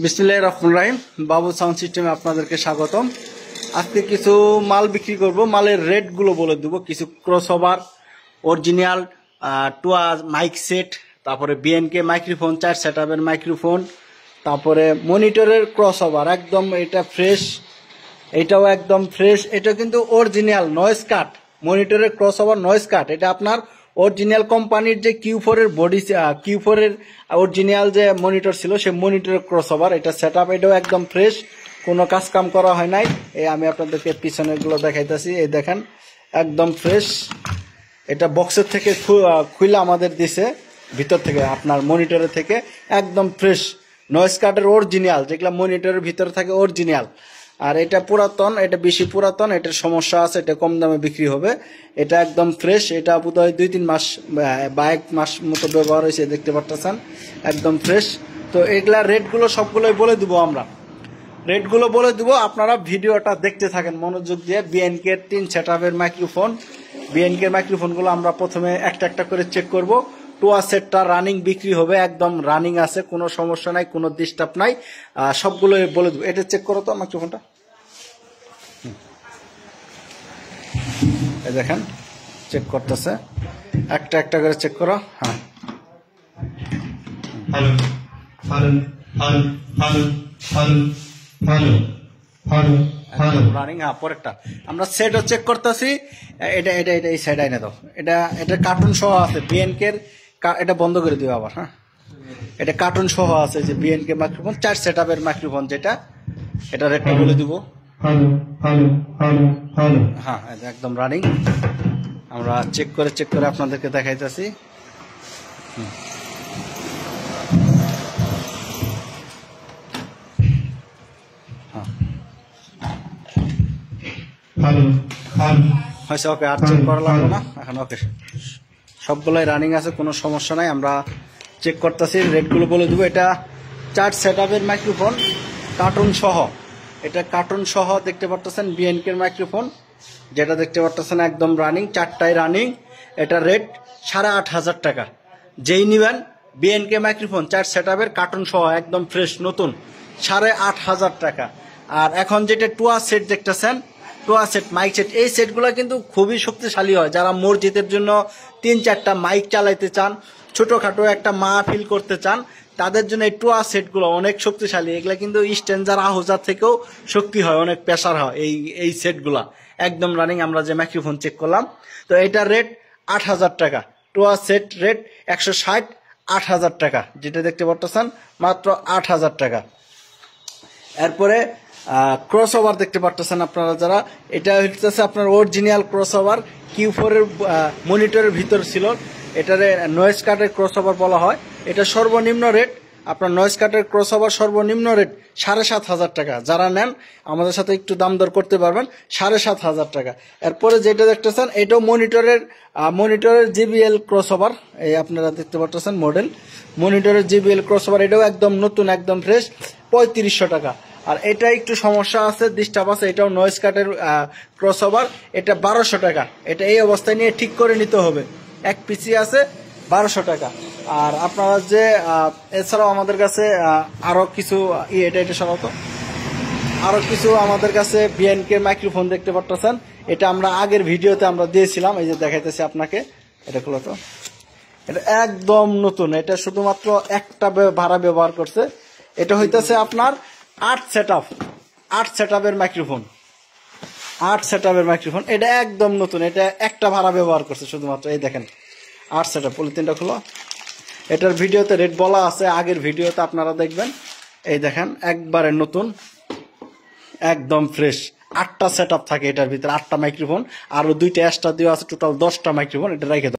বিসমিল্লাহির রহমানির রহিম। বাবু সাউন্ড সিস্টেমে আপনাদেরকে স্বাগতম। আজকে কিছু মাল বিক্রি করব, মালের রেটগুলো বলে দেবো। কিছু ক্রসওভার অরিজিনাল টুয়া মাইক সেট, তারপরে বিএনকে মাইক্রোফোন, 4 সেটআপের মাইক্রোফোন, তারপরে মনিটরের ক্রসওভার একদম এটা ফ্রেশ, এটাও একদম ফ্রেশ। এটা কিন্তু অরিজিনাল নয়েজ কাট, মনিটরের ক্রসওভার নয়েজ কাট। এটা আপনার অরিজিনাল কোম্পানির যে Q4 এর বডি, Q4 এর অরিজিনাল যে মনিটর ছিল সেই মনিটরের ক্রসওভার। এটা সেটআপ, এটাও একদম ফ্রেশ, কোনো কাজ কাম করা হয় নাই। এই আমি আপনাদেরকে পিছনের গুলো দেখাইতেছি, এই দেখেন একদম ফ্রেশ। এটা বক্সের থেকে খুলে আমাদের দিছে, ভিতর থেকে আপনার মনিটরের থেকে একদম ফ্রেশ নয়েজ কাটের অরিজিনাল, যেগুলো মনিটরের ভিতরে থাকে অরিজিনাল। আর এটা পুরাতন, এটা বেশি পুরাতন, এটার সমস্যা আছে, এটা কম দামে বিক্রি হবে। এটা একদম ফ্রেশ, এটা বোধহয় 2-3 মাস বা 1 মাস মতো ব্যবহার হয়েছে, দেখতে পাচ্ছেন একদম ফ্রেশ। তো এগুলা রেটগুলো সবগুলোই বলে দেবো আমরা, রেটগুলো বলে দেবো, আপনারা ভিডিওটা দেখতে থাকেন মনোযোগ দিয়ে। বিএনকে 3 সেটআপের মাইক্রোফোন, বিএনকে মাইক্রোফোনগুলো আমরা প্রথমে একটা একটা করে চেক করব। টুয়া সেটটা রানিং বিক্রি হবে, একদম রানিং আছে, কোনো সমস্যা নাই, কোনো ডিস্টার্ব নাই, সবগুলো বলে দেবো। এটা চেক করো তো মাইক্রোফোনটা, এই দেখেন চেক করতেছে, একটা একটা করে চেক করো। হ্যাঁ, hello hello hello hello hello hello hello hello running. হ্যাঁ, পরেরটা আমরা সেটও চেক করতেছি। এটা এটা এটা এই সাইড আইনে দাও। এটা এটা কার্টুন সহ আছে বিএনকের, এটা বন্ধ করে দিও আবার। হ্যাঁ, এটা কার্টুন সহ আছে যে বিএনকে মাইক্রোফোন 4 সেটআপের মাইক্রোফোন, যেটা এটা রেটটা বলে দিব। Hello hello hello hello. হ্যাঁ, একদম রানিং। আমরা চেক করে আপনাদেরকে দেখাইতেছি। হয়েছে, ওকে, আর চেক করা লাগবে না এখন। ওকে, সবগুলোই রানিং আছে, কোনো সমস্যা নাই। আমরা চেক করতেছি, রেটগুলো বলে দেবো। এটা 4 সেটআপের মাইক্রোফোন কার্টুন সহ, এটা কার্টুন সহ দেখতে পারতেছেন বিএনকের মাইক্রোফোন, যেটা দেখতে পারতেছেন একদম রানিং, 4টাই রানিং। এটা রেট 8,500 টাকা। যেই নিবেন বিএনকে মাইক্রোফোন 4 সেটআপের কার্টুন সহ একদম ফ্রেশ নতুন, 8,500 টাকা। আর এখন যেটা টুয়া সেট দেখতেছেন, টুয়া সেট মাইক সেট, এই সেটগুলো কিন্তু খুবই শক্তিশালী হয়। যারা মসজিদের জন্য 3-4টা মাইক চালাইতে চান, ছোটোখাটো একটা মাহফিল করতে চান, তাদের জন্য এই টুয়া সেটগুলো অনেক শক্তিশালী। এগুলা কিন্তু স্ট্যান্ডার আহুজার থেকেও শক্তি হয়, অনেক প্রেসার হয় এই সেটগুলা। একদম রানিং। আমরা যে মাইক্রোফোন চেক করলাম, তো এটার রেট 8,000 টাকা। টুয়া সেট রেট 160, 8,000 টাকা, যেটা দেখতে পারতেছেন মাত্র 8,000 টাকা। এরপরে ক্রসওভার দেখতে পারতেছেন আপনারা যারা, এটা হচ্ছে আপনার অরিজিনাল ক্রসওভার, Q4 এর মনিটরের ভিতর ছিল। এটারে নয়েজ কাটের ক্রসওভার বলা হয়। এটা সর্বনিম্ন রেট, আপনার নয়েজ কাটের ক্রসওভার সর্বনিম্ন রেট 7,500 টাকা। যারা নেন আমাদের সাথে একটু দাম দর করতে পারবেন, 7,500 টাকা। এরপরে যেটা দেখতেছেন, এটাও মনিটরের JBL ক্রসওভার, এই আপনারা দেখতে পাচ্ছেন মডেল মনিটরের JBL ক্রসওভার, এটাও একদম নতুন, একদম ফ্রেশ, 3500 টাকা। আর এটা একটু সমস্যা আছে, ডিস্টার্ব আছে, এটাও নয়েজ কাটের ক্রসওভার, এটা 1200 টাকা। এটা এই অবস্থায় নিয়ে ঠিক করে নিতে হবে, এক পিসি আছে 1200 টাকা। আর আপনারা যে এছাড়াও আমাদের কাছে আরো কিছু এটা সরাতো, আরো কিছু আমাদের কাছে বিএনকে মাইক্রোফোন দেখতে পারতেছেন। এটা আমরা আগের ভিডিওতে আমরা দিয়েছিলাম, এই যে দেখাইতেছি আপনাকে। এটা খুলো তো, এটা একদম নতুন, এটা শুধুমাত্র একটা ভাড়া ব্যবহার করছে। এটা হইতেছে আপনার 8 সেটআপের মাইক্রোফোন, 8 সেটআপের মাইক্রোফোন। এটা একদম নতুন, এটা একটা ভাড়া ব্যবহার করছে শুধুমাত্র। এই দেখেন 8 সেটআপ। পলিথিনটা খুলো, এটার ভিডিওতে রেট বলা আছে, আগের ভিডিওতে আপনারা দেখবেন। এই দেখেন একবারে নতুন, একদম ফ্রেশ। 8টা সেটআপ থাকে এটার ভিতরে, 8টা মাইক্রোফোন, আরো 2টা এক্সট্রা দেওয়া আছে, টোটাল 10টা মাইক্রোফোন। এটা রেখে